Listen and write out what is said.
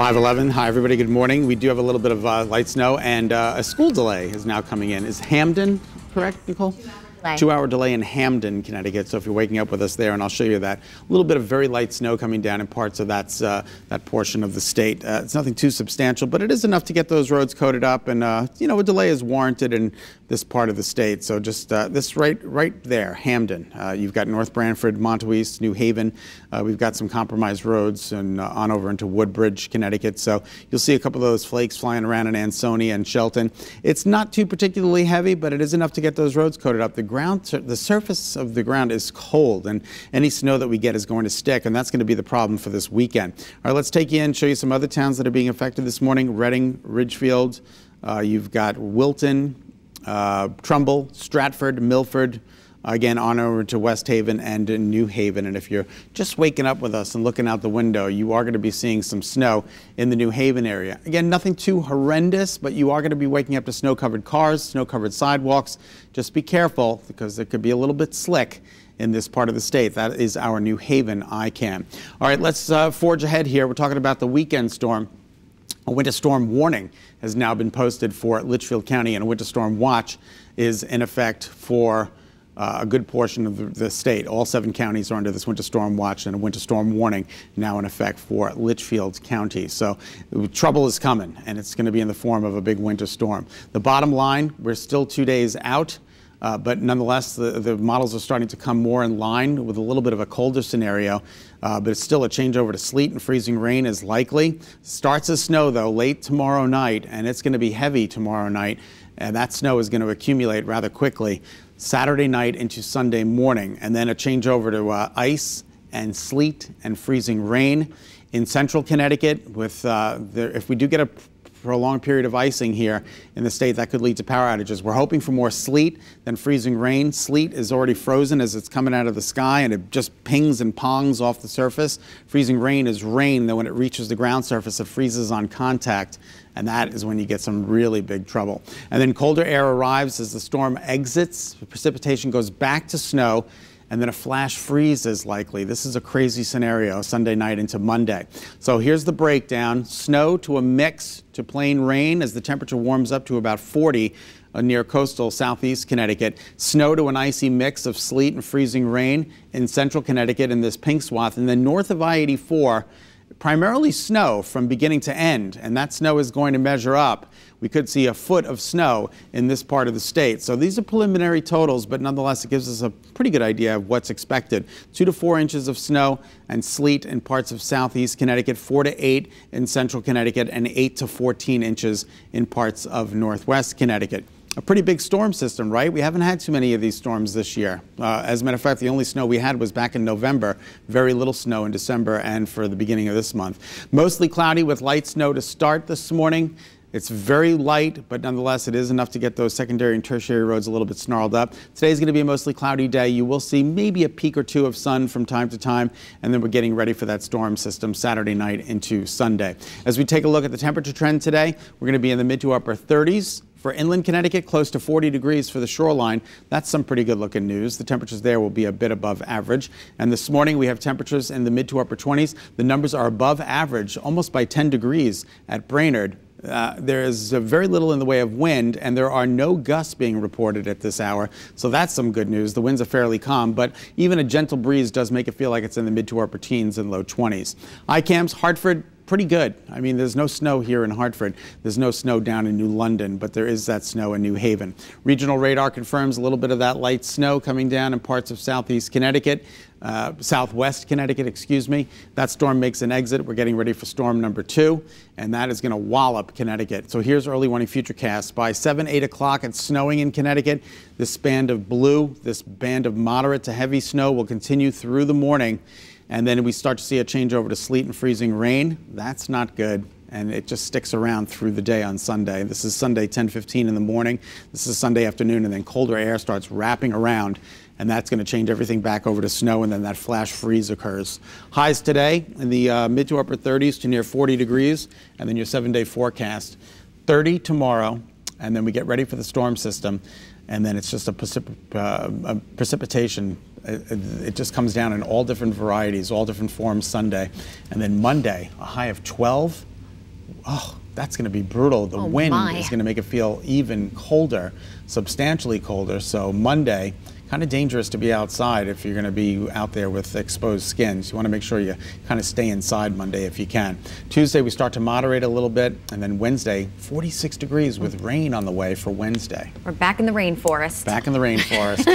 5:11. Hi, everybody. Good morning. We do have a little bit of light snow, and a school delay is now coming in. Is Hamden correct, Nicole? 2-hour delay in Hamden, Connecticut. So if you're waking up with us there, and I'll show you that. A little bit of very light snow coming down in parts of that portion of the state. It's nothing too substantial, but it is enough to get those roads coated up, and you know, a delay is warranted in this part of the state. So just this right there, Hamden. You've got North Branford, Montouise, New Haven. We've got some compromised roads and on over into Woodbridge, Connecticut. So you'll see a couple of those flakes flying around in Ansonia and Shelton. It's not too particularly heavy, but it is enough to get those roads coated up. The surface of the ground is cold, and any snow that we get is going to stick, and that's going to be the problem for this weekend. All right, let's take you in, show you some other towns that are being affected this morning. Reading, Ridgefield, you've got Wilton, Trumbull, Stratford, Milford, again on over to West Haven and in New Haven. And if you're just waking up with us and looking out the window, you are going to be seeing some snow in the New Haven area. Again, nothing too horrendous, but you are going to be waking up to snow-covered cars, snow-covered sidewalks. Just be careful, because it could be a little bit slick in this part of the state. That is our New Haven ICAM. All right, let's forge ahead here. We're talking about the weekend storm. A winter storm warning has now been posted for Litchfield County, and a winter storm watch is in effect for a good portion of the state. All 7 counties are under this winter storm watch, and a winter storm warning now in effect for Litchfield County. So trouble is coming, and it's going to be in the form of a big winter storm. The bottom line, we're still 2 days out. But nonetheless, the models are starting to come more in line with a little bit of a colder scenario. But it's still a changeover to sleet and freezing rain is likely. Starts as snow, though, late tomorrow night, and it's going to be heavy tomorrow night. And that snow is going to accumulate rather quickly Saturday night into Sunday morning. And then a changeover to ice and sleet and freezing rain in central Connecticut. If we do get a prolonged period of icing here in the state, that could lead to power outages. We're hoping for more sleet than freezing rain. Sleet is already frozen as it's coming out of the sky, and it just pings and pongs off the surface. Freezing rain is rain, though when it reaches the ground surface, it freezes on contact, and that is when you get some really big trouble. And then colder air arrives as the storm exits. The precipitation goes back to snow, and then a flash freeze is likely. This is a crazy scenario Sunday night into Monday. So here's the breakdown. Snow to a mix to plain rain as the temperature warms up to about 40 near coastal southeast Connecticut. Snow to an icy mix of sleet and freezing rain in central Connecticut in this pink swath. And then north of I-84, primarily snow from beginning to end, and that snow is going to measure up. We could see a foot of snow in this part of the state. So these are preliminary totals, but nonetheless, it gives us a pretty good idea of what's expected. 2 to 4 inches of snow and sleet in parts of southeast Connecticut, 4 to 8 in central Connecticut, and 8 to 14 inches in parts of northwest Connecticut. A pretty big storm system, right? We haven't had too many of these storms this year. As a matter of fact, the only snow we had was back in November. Very little snow in December and for the beginning of this month. Mostly cloudy with light snow to start this morning. It's very light, but nonetheless, it is enough to get those secondary and tertiary roads a little bit snarled up. Today's going to be a mostly cloudy day. You will see maybe a peak or two of sun from time to time, and then we're getting ready for that storm system Saturday night into Sunday. As we take a look at the temperature trend today, we're going to be in the mid to upper 30s. For inland Connecticut, close to 40 degrees for the shoreline. That's some pretty good looking news. The temperatures there will be a bit above average. And this morning we have temperatures in the mid to upper 20s. The numbers are above average, almost by 10 degrees at Brainerd. There is very little in the way of wind, and there are no gusts being reported at this hour. So that's some good news. The winds are fairly calm, but even a gentle breeze does make it feel like it's in the mid to upper teens and low 20s. ICAMs, Hartford, pretty good. I mean, there's no snow here in Hartford. There's no snow down in New London, but there is that snow in New Haven. Regional radar confirms a little bit of that light snow coming down in parts of southeast Connecticut, southwest Connecticut, excuse me. That storm makes an exit. We're getting ready for storm number 2, and that is going to wallop Connecticut. So here's early warning futurecast. By 7, 8 o'clock, it's snowing in Connecticut. This band of blue, this band of moderate to heavy snow will continue through the morning. And then we start to see a changeover to sleet and freezing rain. That's not good. And it just sticks around through the day on Sunday. This is Sunday 10:15 in the morning. This is Sunday afternoon, and then colder air starts wrapping around, and that's going to change everything back over to snow, and then that flash freeze occurs. Highs today in the mid to upper 30s to near 40 degrees, and then your 7-day forecast. 30 tomorrow, and then we get ready for the storm system, and then it's just a precipitation. It just comes down in all different varieties, all different forms Sunday. And then Monday, a high of 12, oh, that's going to be brutal. The wind is going to make it feel even colder, substantially colder. So Monday, kind of dangerous to be outside if you're going to be out there with exposed skin. So you want to make sure you kind of stay inside Monday if you can. Tuesday, we start to moderate a little bit. And then Wednesday, 46 degrees with rain on the way for Wednesday. We're back in the rainforest. Back in the rainforest.